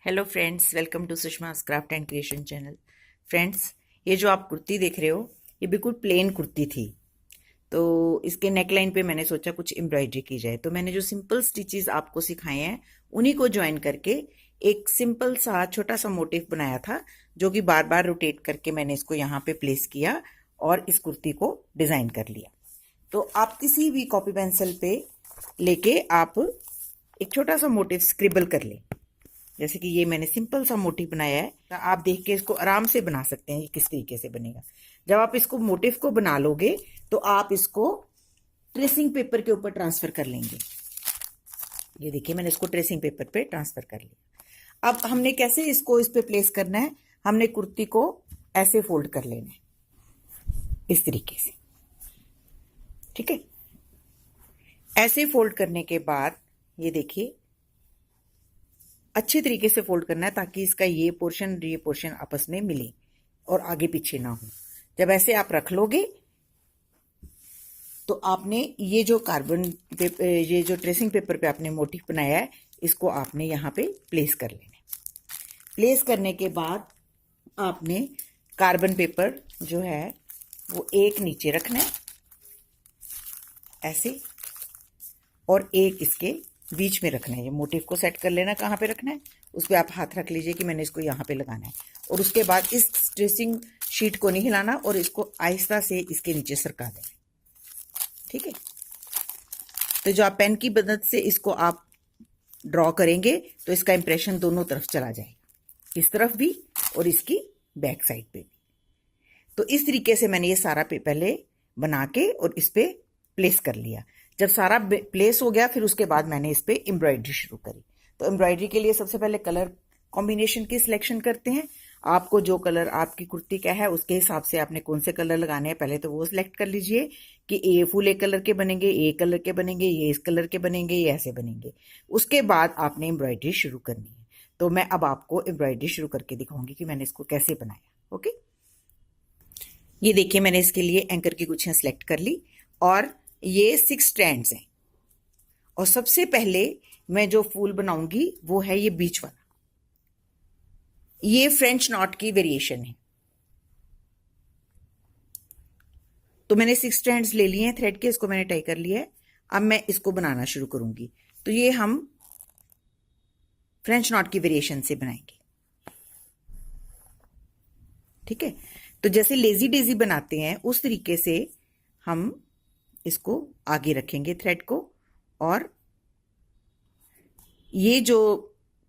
Hello friends, welcome to Sushma craft and creation channel. Friends, ये जो आप कुर्ती देख रहे हो ये बिल्कुल प्लेन कुर्ती थी। तो इसके नेकलाइन पे मैंने सोचा कुछ एम्ब्रॉयडरी की जाए। तो मैंने जो सिंपल स्टिचेस आपको सिखाए हैं उन्हीं को ज्वाइन करके एक सिंपल सा छोटा सा मोटिव बनाया था, जो कि बार बार रोटेट करके मैंने इसको यहाँ पे प्लेस किया और इस कुर्ती को डिज़ाइन कर लिया। तो आप किसी भी कॉपी पेंसिल पे लेके आप एक छोटा सा मोटिव स्क्रिबल कर लें। जैसे कि ये मैंने सिंपल सा मोटिव बनाया है, तो आप देख के इसको आराम से बना सकते हैं ये किस तरीके से बनेगा। जब आप इसको मोटिव को बना लोगे तो आप इसको ट्रेसिंग पेपर के ऊपर ट्रांसफर कर लेंगे। ये देखिए, मैंने इसको ट्रेसिंग पेपर पे ट्रांसफर कर लिया। अब हमने कैसे इसको इस पे प्लेस करना है, हमने कुर्ती को ऐसे फोल्ड कर लेना है इस तरीके से। ठीक है, ऐसे फोल्ड करने के बाद ये देखिए अच्छे तरीके से फोल्ड करना है ताकि इसका ये पोर्शन आपस में मिले और आगे पीछे ना हो। जब ऐसे आप रख लोगे तो आपने ये जो कार्बन पेपर, ये जो ट्रेसिंग पेपर पे आपने मोटिव बनाया है, इसको आपने यहाँ पे प्लेस कर लेना है। प्लेस करने के बाद आपने कार्बन पेपर जो है वो एक नीचे रखना है ऐसे, और एक इसके बीच में रखना है। ये मोटिव को सेट कर लेना कहाँ पे रखना है, उस पर आप हाथ रख लीजिए कि मैंने इसको यहाँ पे लगाना है। और उसके बाद इस ट्रेसिंग शीट को नहीं हिलाना और इसको आहिस्ता से इसके नीचे सरका देना। ठीक है, तो जो आप पेन की मदद से इसको आप ड्रॉ करेंगे तो इसका इंप्रेशन दोनों तरफ चला जाएगा, इस तरफ भी और इसकी बैक साइड पे भी। तो इस तरीके से मैंने ये सारा पहले बना के और इस पे प्लेस कर लिया। जब सारा प्लेस हो गया फिर उसके बाद मैंने इस पे एम्ब्रॉयडरी शुरू करी। तो एम्ब्रॉयडरी के लिए सबसे पहले कलर कॉम्बिनेशन की सिलेक्शन करते हैं। आपको जो कलर आपकी कुर्ती का है उसके हिसाब से आपने कौन से कलर लगाने हैं पहले तो वो सिलेक्ट कर लीजिए कि ये फुल एक कलर के बनेंगे, ये कलर के बनेंगे, ये इस कलर के बनेंगे, ये ऐसे बनेंगे। उसके बाद आपने एम्ब्रॉयडरी शुरू करनी है। तो मैं अब आपको एम्ब्रॉयडरी शुरू करके दिखाऊंगी कि मैंने इसको कैसे बनाया। ओके, ये देखिए, मैंने इसके लिए एंकर की गुच्छियां सिलेक्ट कर ली और ये 6 स्ट्रैंड्स हैं। और सबसे पहले मैं जो फूल बनाऊंगी वो है ये बीच वाला। ये फ्रेंच नॉट की वेरिएशन है। तो मैंने 6 स्ट्रैंड्स ले लिए हैं थ्रेड के, इसको मैंने टाई कर लिया है। अब मैं इसको बनाना शुरू करूंगी। तो ये हम फ्रेंच नॉट की वेरिएशन से बनाएंगे। ठीक है, तो जैसे लेजी डेजी बनाते हैं उस तरीके से हम इसको आगे रखेंगे थ्रेड को, और ये जो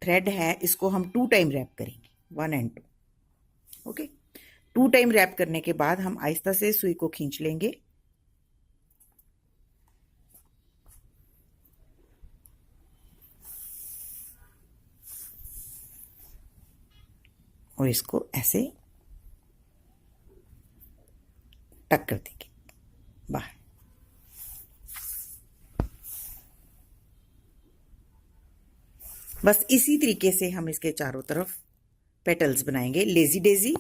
थ्रेड है इसको हम 2 टाइम रैप करेंगे, 1 and 2। ओके, 2 टाइम रैप करने के बाद हम आहिस्ता से सुई को खींच लेंगे और इसको ऐसे टक कर देंगे बाहर। बस इसी तरीके से हम इसके चारों तरफ पेटल्स बनाएंगे। लेजी डेजी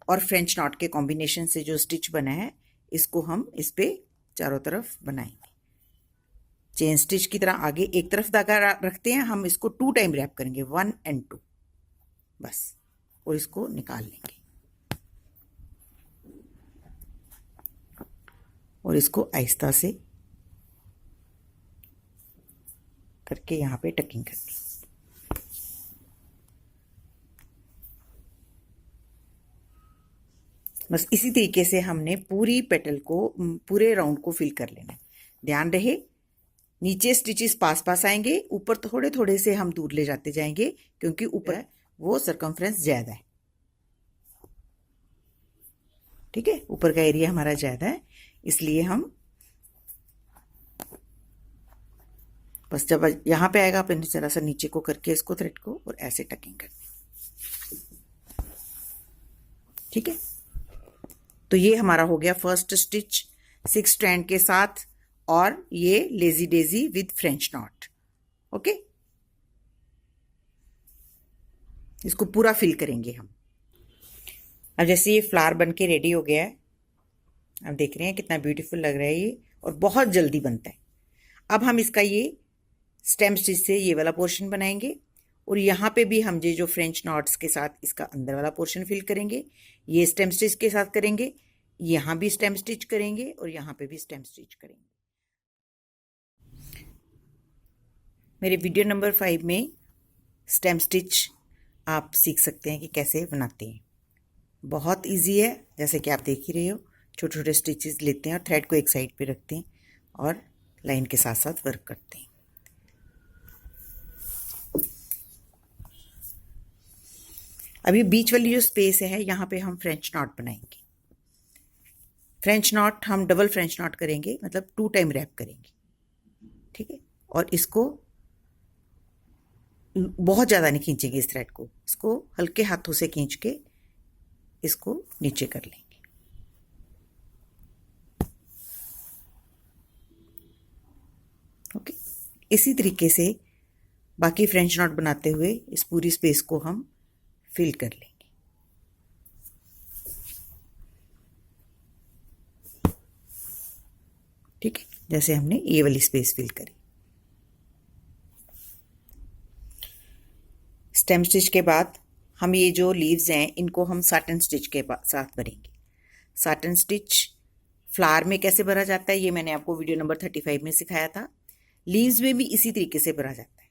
और फ्रेंच नॉट के कॉम्बिनेशन से जो स्टिच बना है इसको हम इस पे चारों तरफ बनाएंगे। चेन स्टिच की तरह आगे एक तरफ धागा रखते हैं, हम इसको 2 टाइम रैप करेंगे, 1 and 2 बस, और इसको निकाल लेंगे और इसको आहिस्ता से करके यहाँ पे टकिंग कर दी। बस इसी तरीके से हमने पूरी पेटल को, पूरे राउंड को फिल कर लेना है। ध्यान रहे नीचे स्टिचेस पास पास आएंगे, ऊपर थोड़े थोड़े से हम दूर ले जाते जाएंगे क्योंकि ऊपर वो सरकमफ्रेंस ज्यादा है। ठीक है, ऊपर का एरिया हमारा ज्यादा है, इसलिए हम बस जब यहां पे आएगा अपन जरा सा नीचे को करके इसको थ्रेड को और ऐसे टकिंग कर दें। ठीक है, तो ये हमारा हो गया फर्स्ट स्टिच 6 स्ट्रैंड के साथ, और ये lazy Daisy with French not. Okay, इसको पूरा फिल करेंगे हम। अब जैसे ये फ्लावर बन के रेडी हो गया है, आप देख रहे हैं कितना ब्यूटीफुल लग रहा है ये, और बहुत जल्दी बनता है। अब हम इसका ये स्टेम स्टिच से ये वाला पोर्शन बनाएंगे और यहाँ पे भी हम ये जो फ्रेंच नॉट्स के साथ इसका अंदर वाला पोर्शन फिल करेंगे, ये स्टेम स्टिच के साथ करेंगे, यहाँ भी स्टेम स्टिच करेंगे और यहाँ पे भी स्टेम स्टिच करेंगे। मेरे वीडियो नंबर 5 में स्टेम स्टिच आप सीख सकते हैं कि कैसे बनाते हैं। बहुत इजी है, जैसे कि आप देख ही रहे हो। छोटे छोटे स्टिचेस लेते हैं और थ्रेड को एक साइड पे रखते हैं और लाइन के साथ साथ वर्क करते हैं। अभी बीच वाली जो स्पेस है यहाँ पे हम फ्रेंच नॉट बनाएंगे। फ्रेंच नॉट हम डबल फ्रेंच नॉट करेंगे, मतलब 2 टाइम रैप करेंगे, ठीक है। और इसको बहुत ज़्यादा नहीं खींचेंगे इस थ्रेड को, इसको हल्के हाथों से खींच के इसको नीचे कर लेंगे। ओके, इसी तरीके से बाकी फ्रेंच नॉट बनाते हुए इस पूरी स्पेस को हम फिल कर लेंगे। ठीक है, जैसे हमने ये वाली स्पेस फिल करी। स्टेम स्टिच के बाद हम ये जो लीव्स हैं इनको हम साटन स्टिच के साथ भरेंगे। साटन स्टिच फ्लावर में कैसे भरा जाता है ये मैंने आपको वीडियो नंबर 35 में सिखाया था। लीव्स में भी इसी तरीके से भरा जाता है।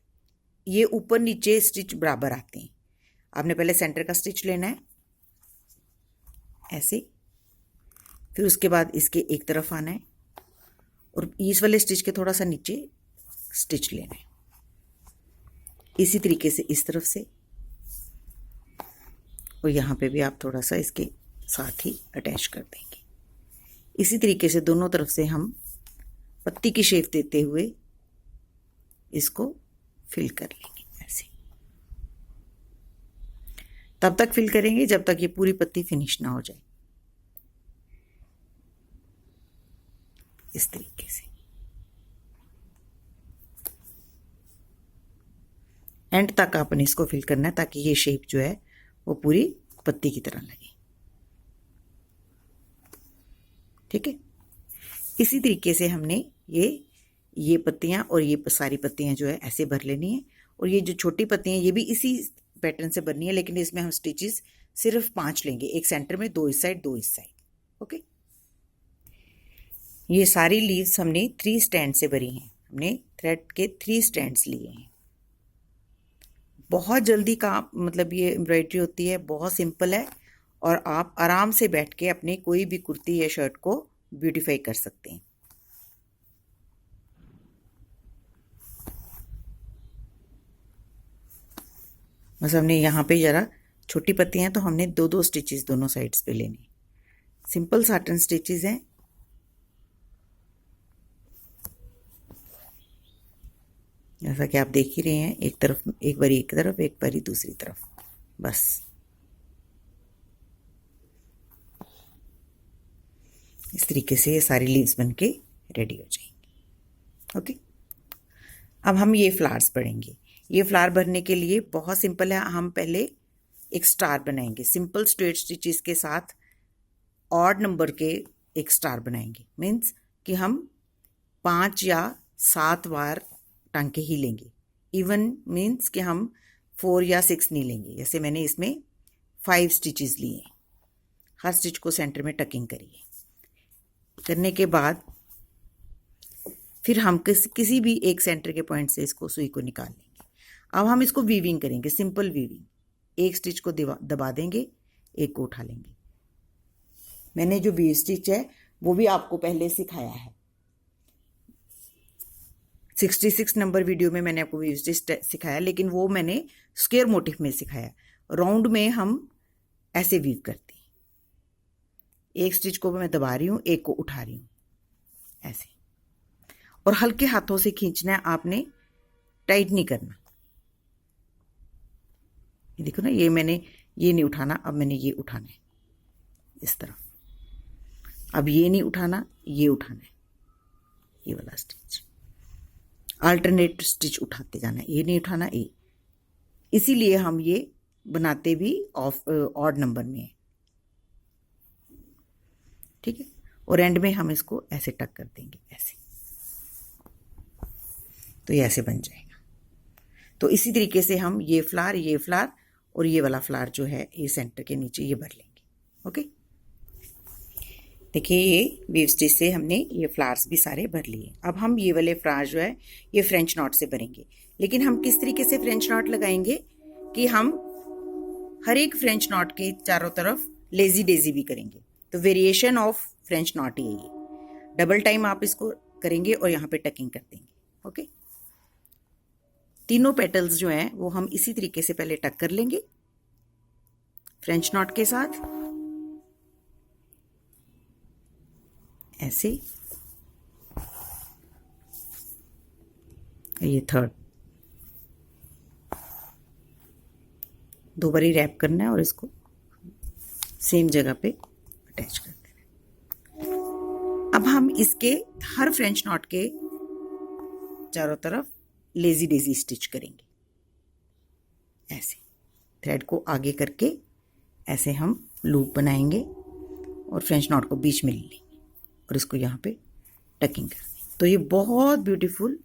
ये ऊपर नीचे स्टिच बराबर आते हैं। आपने पहले सेंटर का स्टिच लेना है ऐसे, फिर उसके बाद इसके एक तरफ आना है और इस वाले स्टिच के थोड़ा सा नीचे स्टिच लेना है। इसी तरीके से इस तरफ से, और यहाँ पे भी आप थोड़ा सा इसके साथ ही अटैच कर देंगे। इसी तरीके से दोनों तरफ से हम पत्ती की शेप देते हुए इसको फिल कर लेंगे ऐसे। तब तक फिल करेंगे जब तक ये पूरी पत्ती फिनिश ना हो जाए, इस तरीके से। एंड तक आपने इसको फिल करना है ताकि ये शेप जो है वो पूरी पत्ती की तरह लगे, ठीक है। इसी तरीके से हमने ये पत्तियां और ये सारी पत्तियां जो है ऐसे भर लेनी है। और ये जो छोटी पत्तियां ये भी इसी पैटर्न से भरनी है, लेकिन इसमें हम स्टिचेस सिर्फ 5 लेंगे, एक सेंटर में, 2 इस साइड, 2 इस साइड। ओके, ये सारी लीव्स हमने 3 स्टैंड से भरी हैं। हमने थ्रेड के 3 स्टैंड्स लिए हैं। बहुत जल्दी काम, मतलब ये एम्ब्रॉयडरी होती है, बहुत सिंपल है और आप आराम से बैठ के अपनी कोई भी कुर्ती या शर्ट को ब्यूटीफाई कर सकते हैं। बस हमने यहाँ पे जरा छोटी पत्तियां हैं तो हमने 2-2 स्टिचेस दोनों साइड्स पे लेने। सिंपल साटन स्टिचेस हैं। जैसा कि आप देख ही रहे हैं, एक तरफ एक बारी एक तरफ, एक बारी दूसरी तरफ, बस। इस तरीके से ये सारी लीव्स बनके रेडी हो जाएंगी। ओके, अब हम ये फ्लावर्स पढ़ेंगे। ये फ्लावर भरने के लिए बहुत सिंपल है। हम पहले एक स्टार बनाएंगे सिंपल स्ट्रेट स्टिचेस के साथ। ऑड नंबर के एक स्टार बनाएंगे, मीन्स कि हम 5 या 7 बार टांके ही लेंगे। इवन मीन्स कि हम 4 या 6 नहीं लेंगे। जैसे मैंने इसमें 5 स्टिचेस लिए हैं। हर स्टिच को सेंटर में टकिंग करिए। करने के बाद फिर हम किसी भी एक सेंटर के पॉइंट से इसको सुई को निकाल लेंगे। अब हम इसको वीविंग करेंगे, सिंपल वीविंग। एक स्टिच को दबा देंगे, एक को उठा लेंगे। मैंने जो वीव स्टिच है वो भी आपको पहले सिखाया है। 66 नंबर वीडियो में मैंने आपको वीव स्टिच सिखाया, लेकिन वो मैंने स्क्वायर मोटिफ में सिखाया। राउंड में हम ऐसे वीव करते हैं। एक स्टिच को मैं दबा रही हूँ, एक को उठा रही हूँ ऐसे, और हल्के हाथों से खींचना है आपने, टाइट नहीं करना। ये देखो ना, ये मैंने ये नहीं उठाना, अब मैंने ये उठाना है इस तरफ। अब ये नहीं उठाना, ये उठाना है, ये वाला स्टिच। अल्टरनेट स्टिच उठाते जाना है, ये नहीं उठाना, ये। इसीलिए हम ये बनाते भी ऑड नंबर में है, ठीक है। और एंड में हम इसको ऐसे टक कर देंगे, ऐसे, तो ये ऐसे बन जाएगा। तो इसी तरीके से हम ये फ्लावर और ये वाला फ्लावर जो है ये सेंटर के नीचे ये भर लेंगे। ओके, देखिए ये वीव स्टिच से हमने ये फ्लावर्स भी सारे भर लिए। अब हम ये वाले फ्लावर जो है ये फ्रेंच नॉट से भरेंगे। लेकिन हम किस तरीके से फ्रेंच नॉट लगाएंगे कि हम हर एक फ्रेंच नॉट के चारों तरफ लेजी डेजी भी करेंगे। तो वेरिएशन ऑफ फ्रेंच नॉट ये डबल टाइम आप इसको करेंगे और यहाँ पे टकिंग कर देंगे। ओके, तीनों पेटल्स जो हैं वो हम इसी तरीके से पहले टक कर लेंगे फ्रेंच नॉट के साथ, ऐसे। ये थर्ड, दो बारी रैप करना है और इसको सेम जगह पे अटैच कर देना है। अब हम इसके हर फ्रेंच नॉट के चारों तरफ लेजी डेजी स्टिच करेंगे। ऐसे थ्रेड को आगे करके ऐसे हम लूप बनाएंगे और फ्रेंच नॉट को बीच में ले लेंगे और इसको यहाँ पे टकिंग कर देंगे। तो ये बहुत ब्यूटीफुल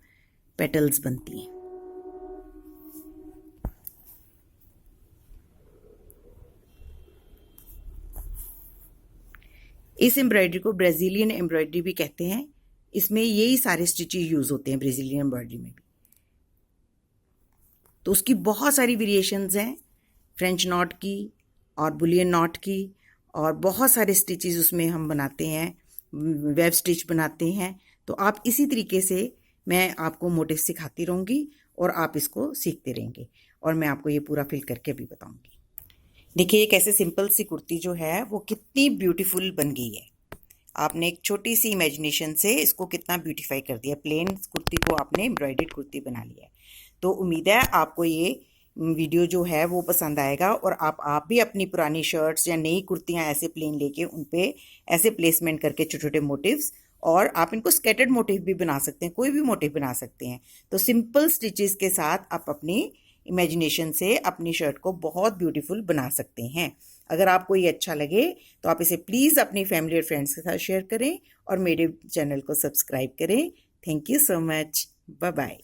पेटल्स बनती हैं। इस एम्ब्रॉयडरी को ब्राज़ीलियन एम्ब्रॉयडरी भी कहते हैं। इसमें यही सारे स्टिचेस यूज होते हैं ब्राज़ीलियन एम्ब्रॉयडरी में भी। तो उसकी बहुत सारी वेरिएशंस हैं, फ्रेंच नॉट की और बुलियन नॉट की, और बहुत सारे स्टिचेस उसमें हम बनाते हैं, वेब स्टिच बनाते हैं। तो आप इसी तरीके से मैं आपको मोटिव सिखाती रहूँगी और आप इसको सीखते रहेंगे और मैं आपको ये पूरा फिल करके भी बताऊँगी। देखिए एक ऐसे सिंपल सी कुर्ती जो है वो कितनी ब्यूटीफुल बन गई है। आपने एक छोटी सी इमेजिनेशन से इसको कितना ब्यूटीफाई कर दिया। प्लेन कुर्ती को आपने एम्ब्रॉयडर्ड कुर्ती बना लिया है। तो उम्मीद है आपको ये वीडियो जो है वो पसंद आएगा और आप भी अपनी पुरानी शर्ट्स या नई कुर्तियाँ ऐसे प्लेन लेके उन पे ऐसे प्लेसमेंट करके छोटे छोटे मोटिव्स, और आप इनको स्केटर्ड मोटिव भी बना सकते हैं, कोई भी मोटिव बना सकते हैं। तो सिंपल स्टिचेस के साथ आप अपनी इमेजिनेशन से अपनी शर्ट को बहुत ब्यूटीफुल बना सकते हैं। अगर आपको ये अच्छा लगे तो आप इसे प्लीज़ अपनी फैमिली और फ्रेंड्स के साथ शेयर करें और मेरे चैनल को सब्सक्राइब करें। Thank you so much, bye bye.